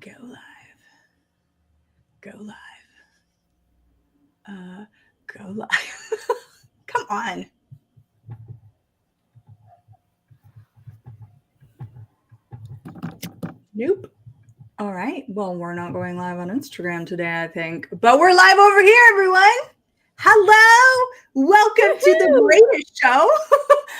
Go live. Go live. Go live. Come on. Nope. All right. Well, we're not going live on Instagram today, I think. But we're live over here, everyone. Hello. Welcome to the greatest show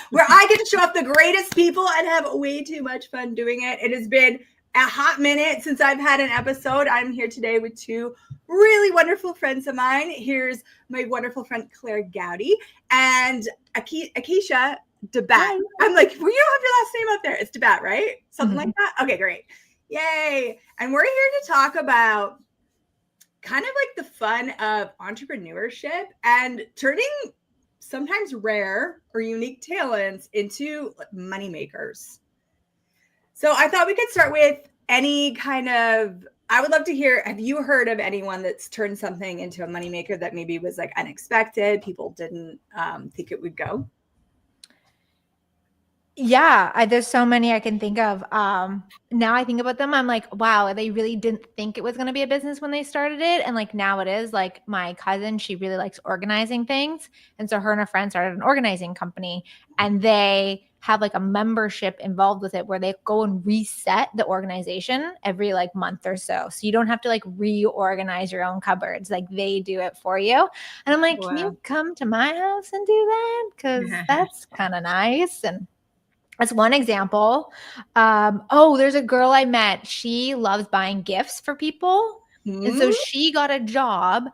where I get to show off the greatest people and have way too much fun doing it. It has been a hot minute since I've had an episode. I'm here today with two really wonderful friends of mine. Here's my wonderful friend Claire Gowdy and Akeisha Debat. I'm like, well, you don't have your last name up there. It's Debat, right? Something like that? Okay, great. Yay. And we're here to talk about kind of like the fun of entrepreneurship and turning sometimes rare or unique talents into money makers. So I thought we could start with any kind of, I would love to hear, have you heard of anyone that's turned something into a moneymaker that maybe was like unexpected, people didn't think it would go? Yeah, there's so many I can think of. Now I think about them, I'm like, wow, they really didn't think it was going to be a business when they started it. And like now it is. Like my cousin, she really likes organizing things. And so her and a friend started an organizing company and they have like a membership involved with it where they go and reset the organization every like month or so. So you don't have to like reorganize your own cupboards. Like they do it for you. And I'm like, Can you come to my house and do that? Because that's kind of nice. And that's one example. There's a girl I met. She loves buying gifts for people. And so she got a job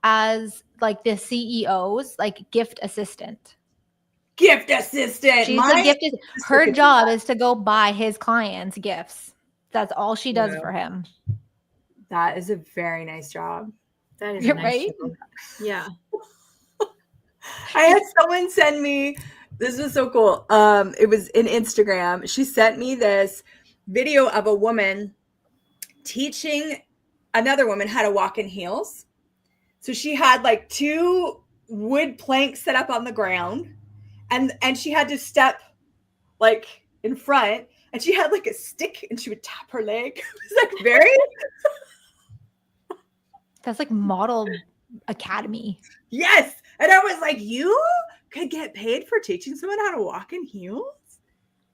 as like the CEO's like gift assistant. Gift assistant. She's a gift assistant. Her job is to go buy his clients gifts. That's all she does for him. That is a very nice job. That is a nice job. Yeah. I had someone send me, this was so cool. It was in Instagram. She sent me this video of a woman teaching another woman how to walk in heels. So she had like two wood planks set up on the ground and she had to step like in front and she had like a stick and she would tap her leg. It was like very... That's like model academy. Yes. And I was like, you could get paid for teaching someone how to walk in heels?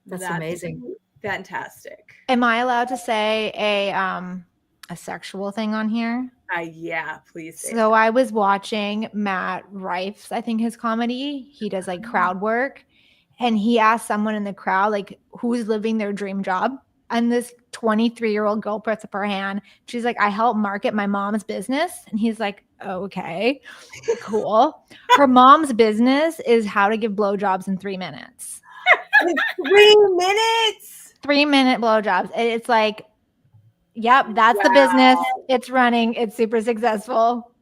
That's amazing. Fantastic. Am I allowed to say a sexual thing on here? Yeah, please. So I was watching Matt Rife's, I think his comedy. He does like crowd work. And he asked someone in the crowd, like, who's living their dream job? And this 23-year-old girl puts up her hand. She's like, I help market my mom's business. And he's like, okay, cool. Her mom's business is how to give blowjobs in 3 minutes. 3 minutes? 3-minute blowjobs. It's like, yep, that's the business. It's running. It's super successful.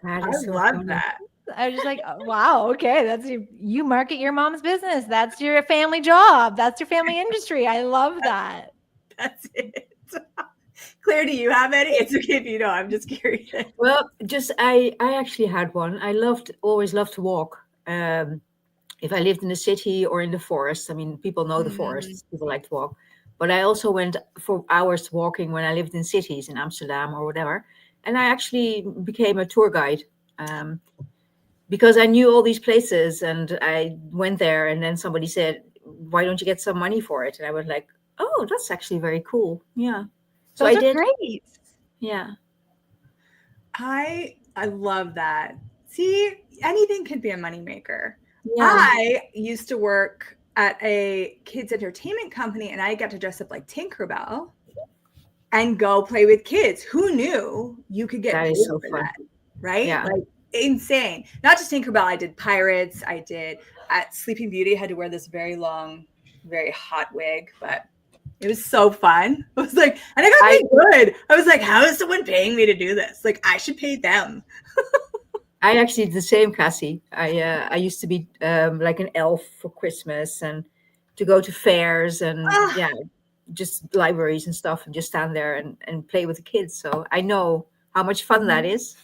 I love that. I was just like, oh, wow, okay, that's you market your mom's business. That's your family job. That's your family industry. I love that. That's it. Claire, do you have any? It's okay if you don't. I'm just curious. Well, I actually had one. I always loved to walk. If I lived in the city or in the forest, I mean, people know the forests. People like to walk. But I also went for hours walking when I lived in cities in Amsterdam or whatever. And I actually became a tour guide. Because I knew all these places and I went there and then somebody said, why don't you get some money for it? And I was like, oh, that's actually very cool. Yeah. So Those I did. Great. Yeah. I love that. See, anything could be a moneymaker. Yeah. I used to work at a kids entertainment company and I got to dress up like Tinkerbell and go play with kids. Who knew you could get paid for that? Right? Yeah. Like, insane. Not just Tinkerbell. I did Pirates. I did at Sleeping Beauty. I had to wear this very long, very hot wig, but it was so fun. I was like, and I got paid good. I was like, how is someone paying me to do this? Like, I should pay them. I actually did the same, Cassie. I used to be like an elf for Christmas and to go to fairs and just libraries and stuff and just stand there and play with the kids. So I know how much fun that is.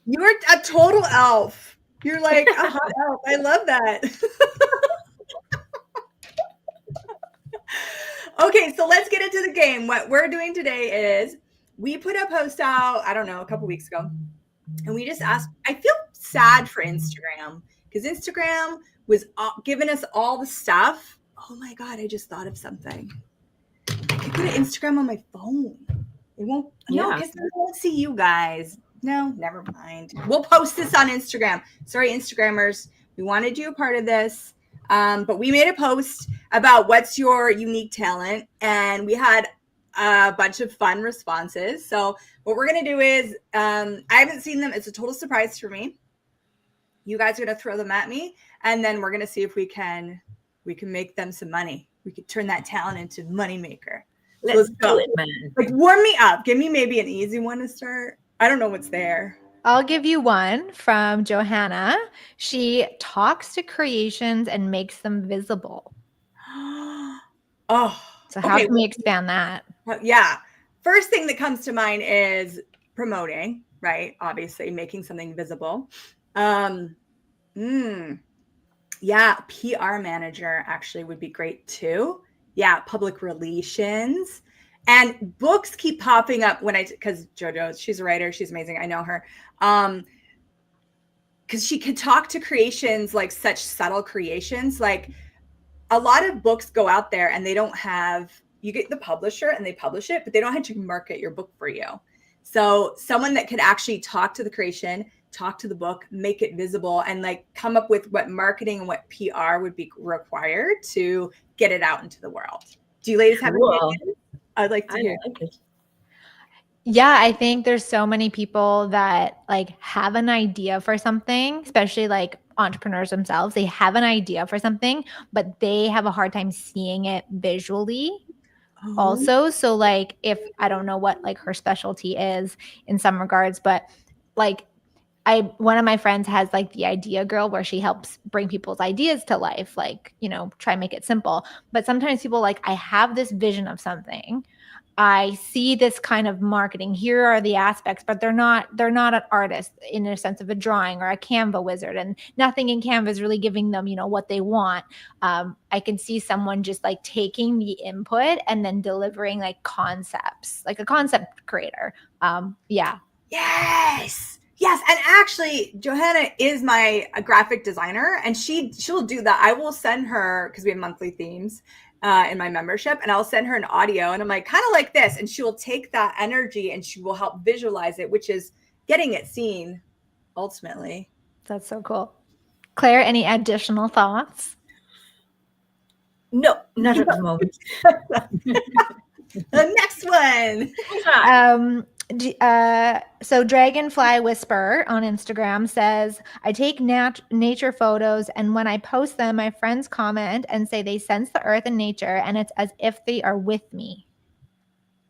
You're a total elf. You're like a hot elf. I love that. Okay, so let's get into the game. What we're doing today is we put a post out, I don't know, a couple weeks ago, and we just asked. I feel sad for Instagram because Instagram was giving us all the stuff. Oh my God, I just thought of something. I could go to Instagram on my phone. It won't, no, because I won't see you guys. No, never mind. We'll post this on Instagram. Sorry, Instagrammers. We wanted you a part of this. But we made a post about what's your unique talent, and we had a bunch of fun responses. So what we're going to do is, I haven't seen them. It's a total surprise for me. You guys are going to throw them at me, and then we're going to see if we can make them some money. We could turn that talent into money maker. Let's go. Do it, man. Like, warm me up. Give me maybe an easy one to start. I don't know what's there. I'll give you one from Johanna. She talks to creations and makes them visible. Oh. So how can we expand that? Yeah. First thing that comes to mind is promoting, right? Obviously, making something visible. Yeah, PR manager actually would be great too. Yeah, public relations. And books keep popping up because JoJo, she's a writer, she's amazing. I know her. Because she could talk to creations, like such subtle creations. Like a lot of books go out there and they don't have, you get the publisher and they publish it, but they don't have to market your book for you. So someone that could actually talk to the creation, talk to the book, make it visible, and like come up with what marketing and what PR would be required to get it out into the world. Do you ladies have any ideas? I'd like to hear. Yeah, I think there's so many people that like have an idea for something, especially like entrepreneurs themselves. They have an idea for something, but they have a hard time seeing it visually also. So like if I don't know what like her specialty is in some regards, but like one of my friends has like the idea girl where she helps bring people's ideas to life, like, you know, try and make it simple. But sometimes people like, I have this vision of something. I see this kind of marketing. Here are the aspects, but they're not an artist in a sense of a drawing or a Canva wizard, and nothing in Canva is really giving them, you know, what they want. I can see someone just like taking the input and then delivering like concepts, like a concept creator. Yeah. Yes. And actually, Johanna is my graphic designer, and she'll do that. I will send her, because we have monthly themes in my membership, and I'll send her an audio, and I'm like, kind of like this, and she will take that energy and she will help visualize it, which is getting it seen ultimately. That's so cool. Claire, any additional thoughts? No, not at the moment. The next one. So Dragonfly Whisper on Instagram says, I take nature photos, and when I post them, my friends comment and say they sense the earth and nature, and it's as if they are with me.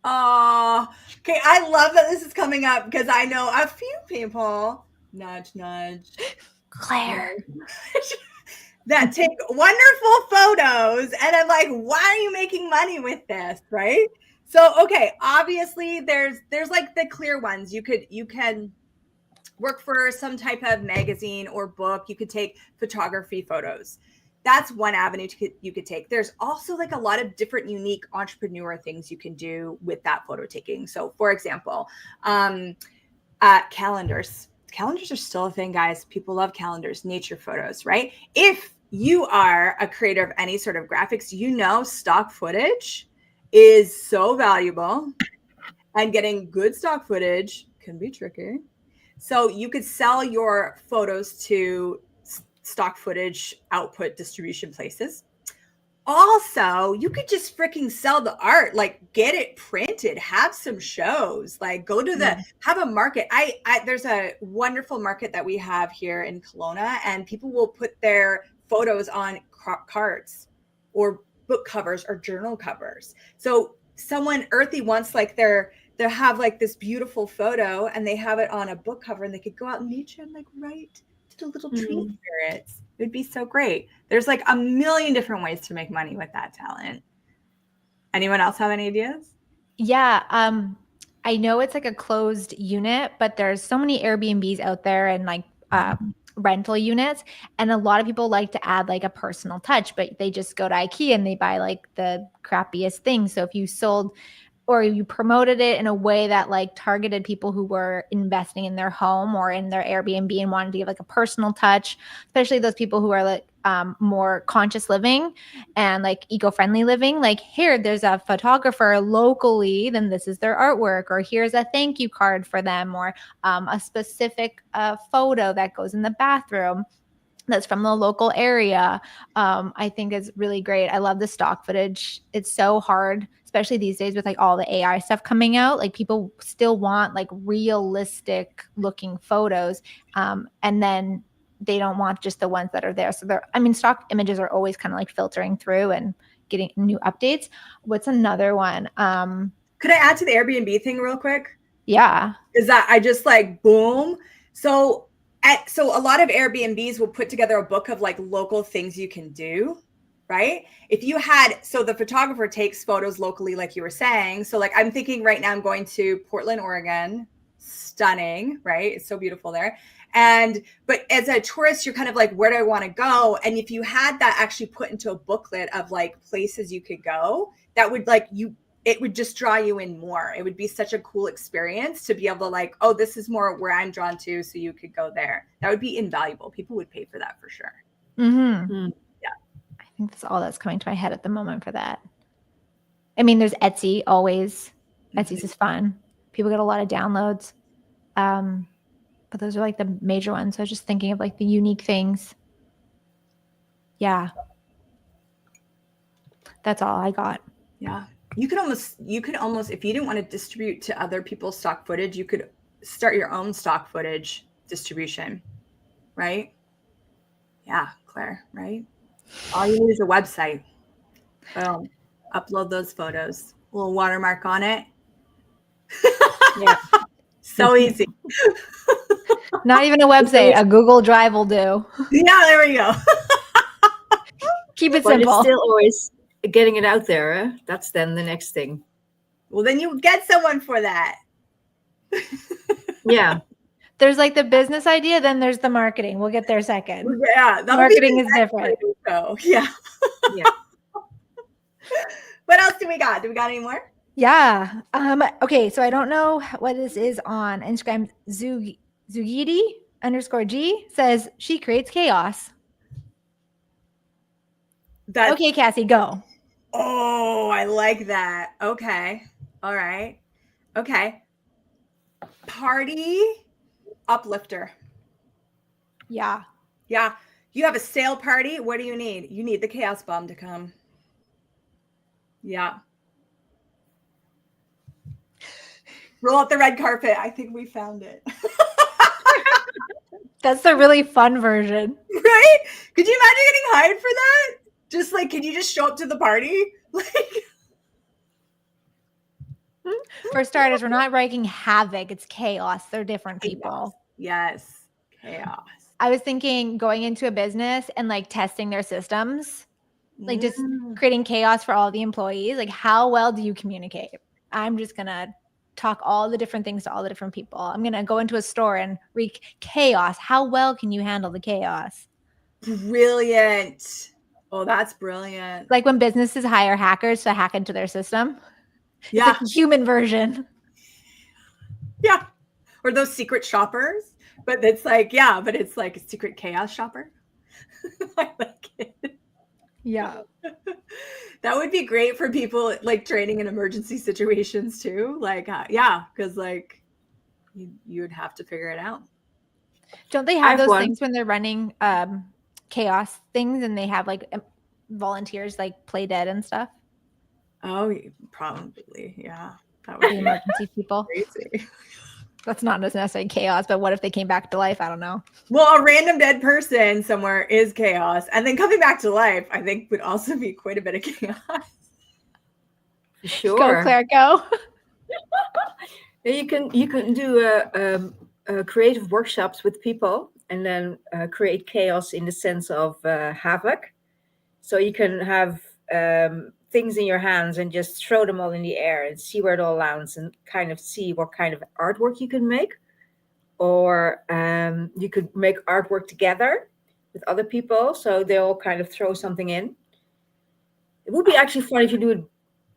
Oh, okay. I love that this is coming up because I know a few people, nudge, Claire, that take wonderful photos, and I'm like, why are you making money with this, right? So, okay, obviously there's like the clear ones. You can work for some type of magazine or book. You could take photography photos. That's one avenue you could take. There's also like a lot of different unique entrepreneur things you can do with that photo taking. So for example, calendars. Calendars are still a thing, guys. People love calendars, nature photos, right? If you are a creator of any sort of graphics, you know stock footage is so valuable, and getting good stock footage can be tricky. So you could sell your photos to stock footage output distribution places. Also, you could just freaking sell the art, like get it printed, have some shows, like go to have a market. There's a wonderful market that we have here in Kelowna, and people will put their photos on cards or book covers or journal covers. So someone earthy wants like they have like this beautiful photo, and they have it on a book cover, and they could go out in nature and like write to the little tree spirits. It would be so great. There's like a million different ways to make money with that talent. Anyone else have any ideas? Yeah. I know it's like a closed unit, but there's so many Airbnbs out there and like rental units. And a lot of people like to add like a personal touch, but they just go to IKEA and they buy like the crappiest things. So if you sold or you promoted it in a way that like targeted people who were investing in their home or in their Airbnb and wanted to give like a personal touch, especially those people who are like more conscious living and like eco-friendly living, like here, there's a photographer locally, then this is their artwork, or here's a thank you card for them, or a specific photo that goes in the bathroom that's from the local area. I think is really great. I love the stock footage. It's so hard, especially these days with like all the AI stuff coming out. Like people still want like realistic looking photos. And then they don't want just the ones that are there. So stock images are always kind of like filtering through and getting new updates. What's another one? Could I add to the Airbnb thing real quick? Yeah. Is that I just like, boom. So a lot of Airbnbs will put together a book of like local things you can do, right? If you had, so the photographer takes photos locally, like you were saying. So like, I'm thinking right now I'm going to Portland, Oregon, stunning, right? It's so beautiful there. But as a tourist, you're kind of like, where do I want to go? And if you had that actually put into a booklet of like places you could go, that would like it would just draw you in more. It would be such a cool experience to be able to like, oh, this is more where I'm drawn to, so you could go there. That would be invaluable. People would pay for that for sure. Mm-hmm. Yeah. I think that's all that's coming to my head at the moment for that. I mean, there's Etsy always. Etsy's is fun. People get a lot of downloads. But those are like the major ones. So I was just thinking of like the unique things. Yeah. That's all I got. Yeah. You could almost, if you didn't want to distribute to other people's stock footage, you could start your own stock footage distribution, right? Yeah, Claire, right? All you need is a website. Boom. Upload those photos. A little watermark on it. Yeah. So easy. Not even a website. A Google Drive will do. Yeah, there we go. Keep it But simple. it's still always getting it out there. Eh? That's then the next thing. Well, then you get someone for that. Yeah. There's like the business idea, then there's the marketing. We'll get there second. Yeah. Marketing is different. So, yeah. Yeah. What else do we got? Do we got any more? Yeah. Okay. So I don't know what this is on Instagram. Zugidi_G says she creates chaos. Okay, Cassie, go. Oh, I like that. Okay. All right. Okay. Party uplifter. Yeah. Yeah. You have a sale party. What do you need? You need the chaos bomb to come. Yeah. Roll out the red carpet. I think we found it. That's the really fun version. Right? Could you imagine getting hired for that? Just like, can you just show up to the party? Like, for starters, we're not wreaking havoc. It's chaos. They're different people. Yes. Chaos. I was thinking going into a business and like testing their systems, like just creating chaos for all the employees. Like, how well do you communicate? I'm just going to talk all the different things to all the different people. I'm going to go into a store and wreak chaos. How well can you handle the chaos? Brilliant. Oh, that's brilliant. Like when businesses hire hackers to hack into their system. Yeah. It's a human version. Yeah. Or those secret shoppers. But it's like, yeah, but it's like a secret chaos shopper. I like it. Yeah. That would be great for people like training in emergency situations too. Like, yeah, because like you would have to figure it out. Don't they have those things when they're running chaos things and they have like volunteers like play dead and stuff? Oh, probably. Yeah. That would be emergency people. Crazy. That's not necessarily chaos, but what if they came back to life? I don't know. Well, a random dead person somewhere is chaos. And then coming back to life, I think would also be quite a bit of chaos. Sure. Go, Claire, go. You can do creative workshops with people and then create chaos in the sense of havoc. So you can have things in your hands and just throw them all in the air and see where it all lands and kind of see what kind of artwork you can make. or you could make artwork together with other people, so they'll kind of throw something in. It would be actually fun if you do it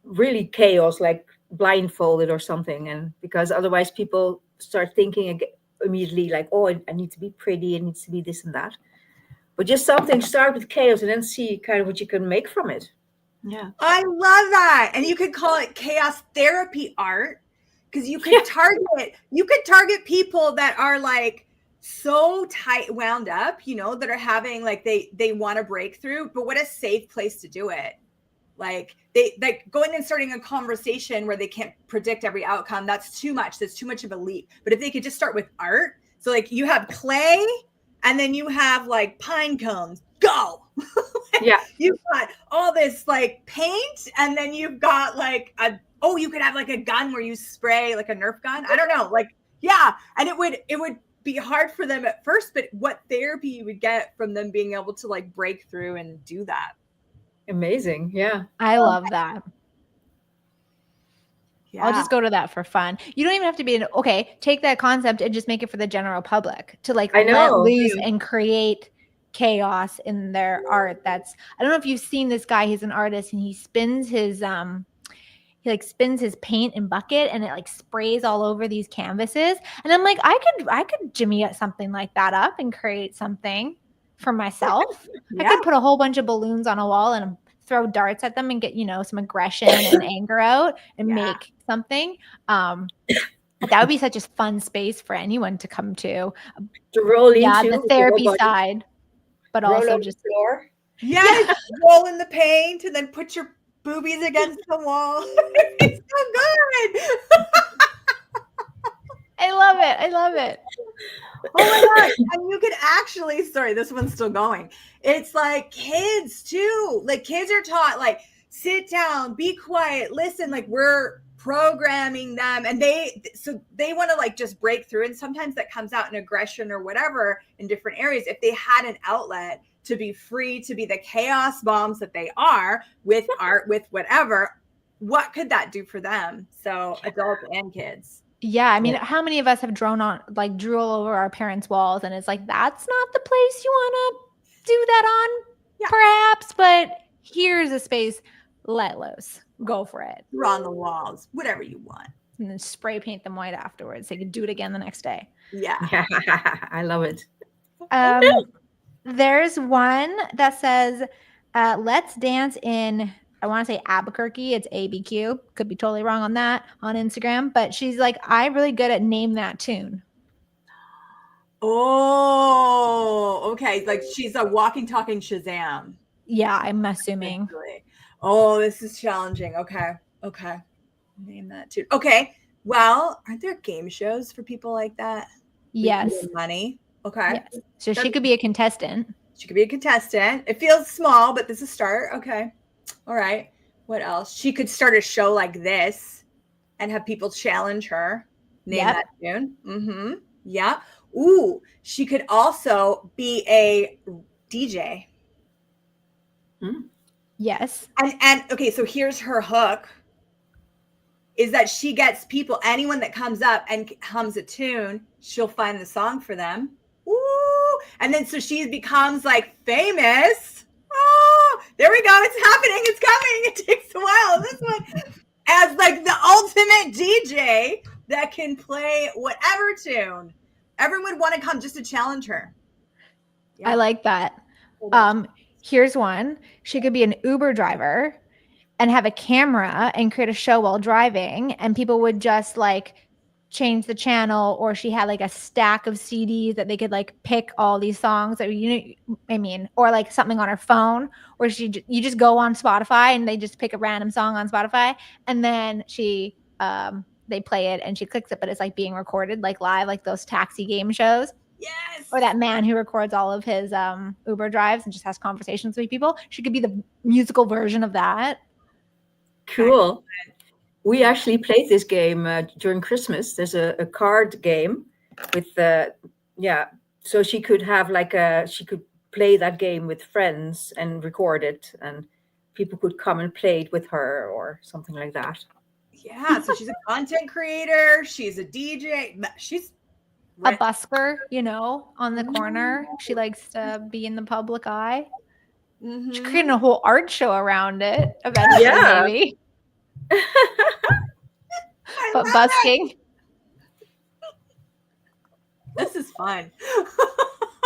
really chaos, like blindfolded or something, and because otherwise people start thinking immediately like, oh, I need to be pretty, it needs to be this and that. But just something, start with chaos and then see kind of what you can make from it. Yeah, I love that. And you could call it chaos therapy art, because you could target people that are like so tight wound up, that are having like they want to break through, but what a safe place to do it. Like they like going and starting a conversation where they can't predict every outcome. That's too much. That's too much of a leap. But if they could just start with art, so like you have clay and then you have like pine cones, go. Yeah. You've got all this like paint, and then you've got like you could have like a gun where you spray like a Nerf gun. I don't know. Like, yeah. And it would be hard for them at first, but what therapy you would get from them being able to like break through and do that. Amazing. Yeah. I love that. Yeah. I'll just go to that for fun. You don't even have to be take that concept and just make it for the general public to like let loose and create chaos in their art. I don't know if you've seen this guy. He's an artist and he spins his spins his paint in bucket and it like sprays all over these canvases. And I'm like, I could jimmy something like that up and create something for myself. I could put a whole bunch of balloons on a wall and throw darts at them and get, some aggression and anger out and make something. That would be such a fun space for anyone to come to roll into the therapy side, but roll also on just the floor. Roll in the paint and then put your boobies against the wall. It's so good. I love it. Oh my God. And you could actually, sorry, this one's still going. It's like kids too. Like kids are taught like, sit down, be quiet, listen, like we're programming them, and they want to like just break through. And sometimes that comes out in aggression or whatever in different areas. If they had an outlet to be free to be the chaos bombs that they are with art, with whatever, what could that do for them? So adults and kids. Yeah, I mean, how many of us have drew all over our parents' walls, and it's like, that's not the place you want to do that on, perhaps, but here's a space, let loose, go for it. Draw on the walls, whatever you want. And then spray paint them white afterwards. So you can do it again the next day. Yeah. I love it. There's one that says, let's dance in, I want to say Albuquerque. It's ABQ. Could be totally wrong on that on Instagram. But she's like, I'm really good at name that tune. Oh, okay. Like she's a walking, talking Shazam. Yeah, I'm assuming. Oh, this is challenging. Okay. Name that tune. Okay. Well, aren't there game shows for people like that? Yes. Money. Okay. Yes. So she could be a contestant. It feels small, but this is a start. Okay. All right. What else? She could start a show like this and have people challenge her. Name that tune. Mm-hmm. Yeah. Ooh, she could also be a DJ. Yes. And okay, so here's her hook. Is that she gets people, anyone that comes up and hums a tune, she'll find the song for them. Ooh. And then so she becomes like famous. Oh, there we go. It's happening. It's coming. It takes a while. This one as like the ultimate DJ that can play whatever tune. Everyone would want to come just to challenge her. Yeah. I like that. Here's one. She could be an Uber driver and have a camera and create a show while driving, and people would just like change the channel, or she had like a stack of CDs that they could like pick all these songs that or like something on her phone, or you just go on Spotify and they just pick a random song on Spotify, and then they play it and she clicks it, but it's like being recorded like live, like those taxi game shows. Yes. Or that man who records all of his Uber drives and just has conversations with people. She could be the musical version of that. Cool. We actually played this game during Christmas. There's a card game with so she could have she could play that game with friends and record it, and people could come and play it with her or something like that. Yeah, so she's a content creator, she's a DJ, she's a busker, on the corner. She likes to be in the public eye. She's creating a whole art show around it eventually, maybe. But busking. This is fun.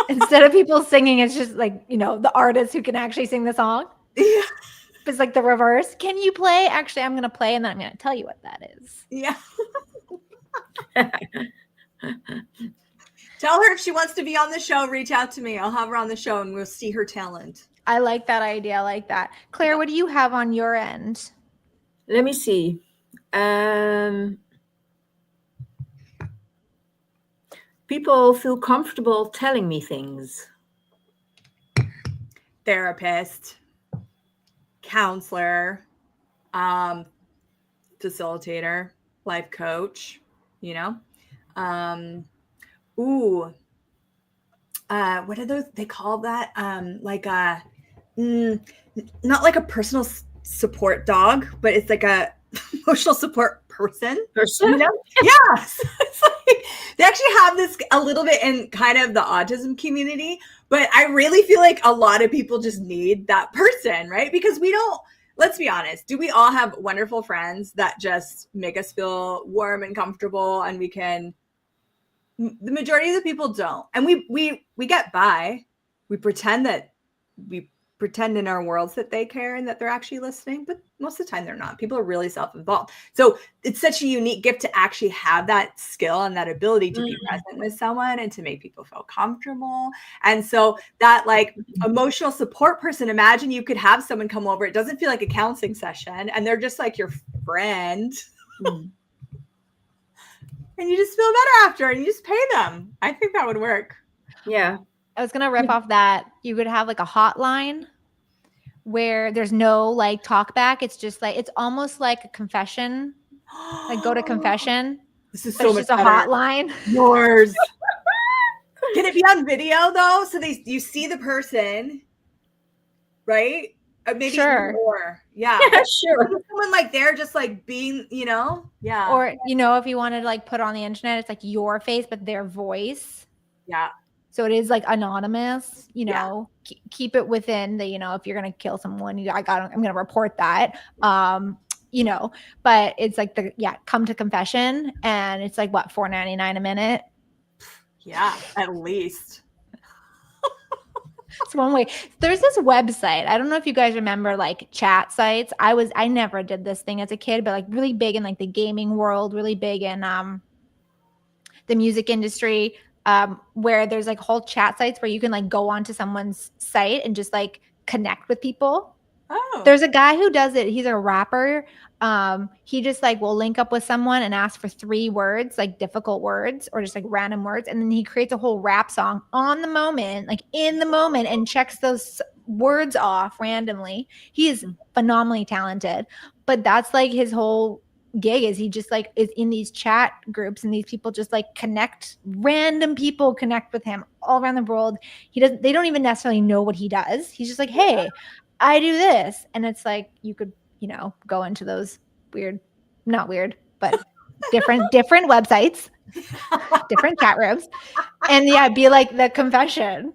Instead of people singing, it's just like, the artists who can actually sing the song. Yeah. It's like the reverse. Can you play? Actually, I'm going to play and then I'm going to tell you what that is. Yeah. Tell her if she wants to be on the show, reach out to me. I'll have her on the show and we'll see her talent. I like that idea. I like that. Claire, what do you have on your end? Let me see. People feel comfortable telling me things. Therapist, counselor, facilitator, life coach, what are those? They call that not like a personal support dog, but it's like a emotional support person. Yes. It's like, they actually have this a little bit in kind of the autism community, but I really feel like a lot of people just need that person, right? Because let's be honest, do we all have wonderful friends that just make us feel warm and comfortable, and the majority of the people don't. And we get by. We pretend in our worlds that they care and that they're actually listening, but most of the time they're not. People are really self-involved. So it's such a unique gift to actually have that skill and that ability to be present with someone and to make people feel comfortable. And so that like emotional support person, imagine you could have someone come over. It doesn't feel like a counseling session and they're just like your friend. And you just feel better after and you just pay them. I think that would work. Yeah. I was going to rip off that. You could have like a hotline where there's no like talk back. It's just like, it's almost like a confession. Like go to confession. This is so much just a hotline. Yours. Can it be on video though? So you see the person, right? Maybe sure. More. Yeah. Sure. Someone like they're just like being, yeah. Or, if you wanted to like put it on the internet, it's like your face, but their voice. Yeah. So it is like anonymous, keep it within the, if you're going to kill someone, I'm going to report that, but it's like come to confession and it's like what, $4.99 a minute. Yeah, at least. It's one way. There's this website. I don't know if you guys remember like chat sites. I never did this thing as a kid, but like really big in like the gaming world, really big in the music industry, where there's like whole chat sites where you can like go onto someone's site and just like connect with people. Oh. There's a guy who does it. He's a rapper. He just like will link up with someone and ask for 3 words, like difficult words or just like random words. And then he creates a whole rap song on the moment, like in the moment, and checks those words off randomly. He is phenomenally talented, but that's like his whole gig is he just like is in these chat groups and these people just like random people connect with him all around the world. They don't even necessarily know what he does. He's just like, hey, I do this. And it's like, you could, go into those not weird, but different websites, different chat rooms. And be like the confession.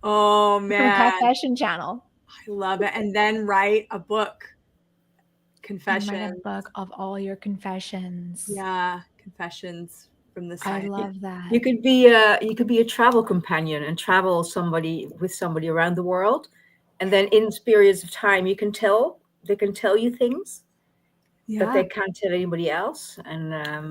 Oh man. Confession channel. I love it. And then write a book. Confession. Write a book of all your confessions. Yeah. Confessions from the side. I love that. You could be a travel companion and travel with somebody around the world. And then in periods of time, they can tell you things that they can't tell anybody else. And I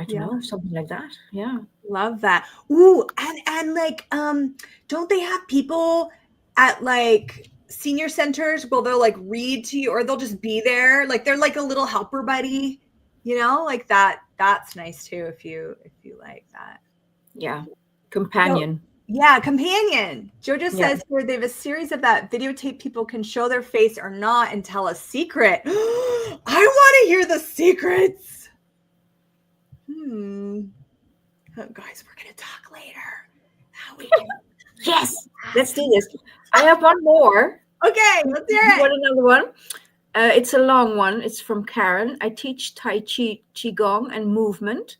don't know, something like that. Yeah. Love that. Ooh, and like, don't they have people at like senior centers where they'll like read to you or they'll just be there? Like they're like a little helper buddy, like that. That's nice too if you like that. Yeah. Companion. Yeah, companion. Jojo says here they have a series of that videotape people can show their face or not and tell a secret. I want to hear the secrets. Oh, guys, we're going to talk later. How we can. Yes, let's do this. I have one more. Okay, let's hear it. Want another one? It's a long one. It's from Karen. I teach Tai Chi, Qigong, and movement.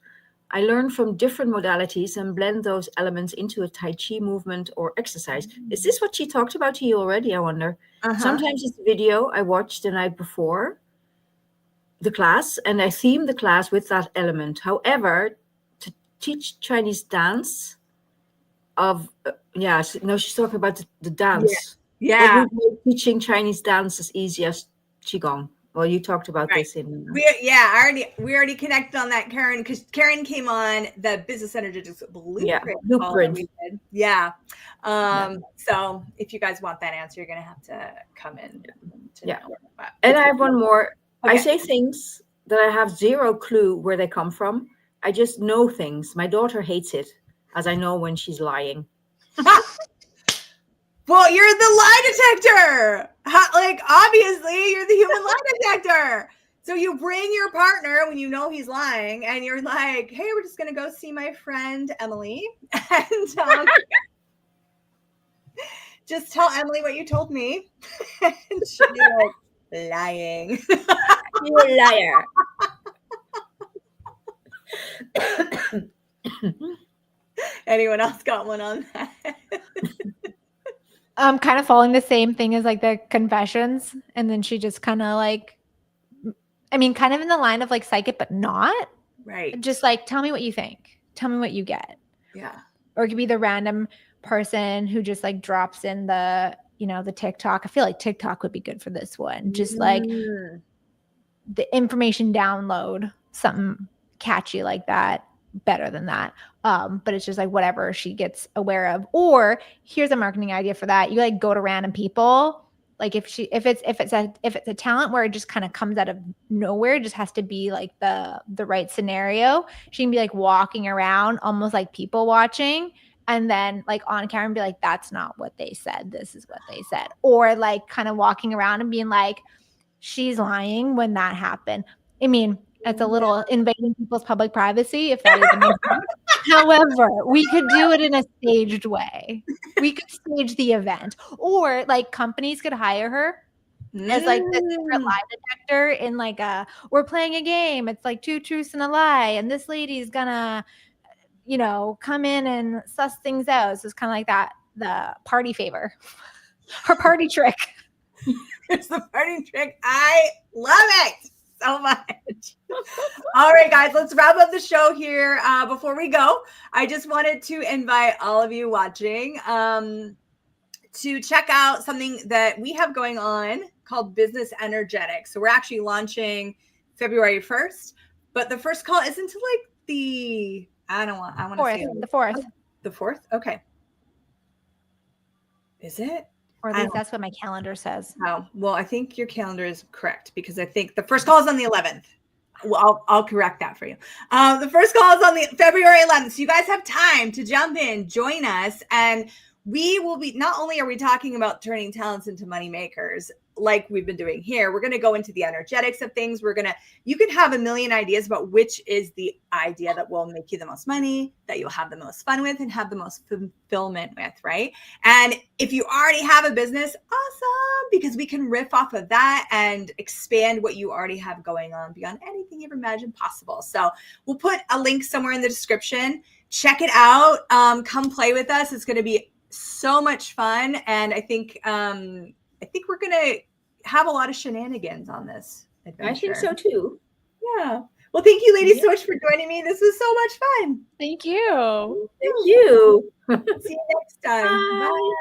I learn from different modalities and blend those elements into a Tai Chi movement or exercise. Is this what she talked about to you already? I wonder. Sometimes it's a video I watched the night before the class, and I theme the class with that element. However, to teach Chinese dance she's talking about the dance. Yeah. It would make teaching Chinese dance as easy as Qigong. Well, you talked about this in we already connected on that, Karen, because Karen came on the Business Energetics Blueprint. Yeah. So if you guys want that answer, you're gonna have to come in. And I have one more. Okay. I say things that I have zero clue where they come from. I just know things. My daughter hates it, as I know when she's lying. Well, you're the lie detector. Obviously, you're the human lie detector. So you bring your partner when you know he's lying, and you're like, "Hey, we're just gonna go see my friend Emily, and just tell Emily what you told me." And she'll be like, "Lying, you're a liar." Anyone else got one on that? Kind of following the same thing as like the confessions, and then she just kind of like, kind of in the line of like psychic, but not right. Just like, tell me what you think. Tell me what you get. Yeah. Or it could be the random person who just like drops in the TikTok. I feel like TikTok would be good for this one. Just like the information download, something catchy like that. Better than that. But it's just like whatever she gets aware of. Or here's a marketing idea for that. You like go to random people. Like if it's a talent where it just kind of comes out of nowhere, it just has to be like the right scenario. She can be like walking around almost like people watching, and then like on camera and be like, that's not what they said. This is what they said. Or like kind of walking around and being like, she's lying when that happened. It's a little invading people's public privacy, if that even makes sense. However, we could do it in a staged way. We could stage the event, or like companies could hire her as like the secret lie detector in like we're playing a game. It's like 2 truths and a lie, and this lady's gonna, come in and suss things out. So it's kind of like that, the party favor, her party trick. It's the party trick. I love it so much. All right, guys, let's wrap up the show here. Before we go, I just wanted to invite all of you watching to check out something that we have going on called Business Energetics. So we're actually launching February 1st, but the first call isn't until like the fourth. The 4th? Okay. Is it? Or at least that's what my calendar says. Oh, well, I think your calendar is correct, because I think the first call is on the 11th. Well, I'll correct that for you. The first call is on the February 11th. So you guys have time to jump in, join us, and we will be, not only are we talking about turning talents into money makers, like we've been doing here, we're going to go into the energetics of things. You can have a million ideas about which is the idea that will make you the most money, that you'll have the most fun with, and have the most fulfillment with, right? And if you already have a business, awesome, because we can riff off of that and expand what you already have going on beyond anything you've imagined possible. So we'll put a link somewhere in the description. Check it out. Come play with us. It's going to be so much fun. And I think we're going to have a lot of shenanigans on this adventure. I think so too. Yeah. Well, thank you, ladies, so much for joining me. This was so much fun. Thank you. Thank you. See you next time. Bye.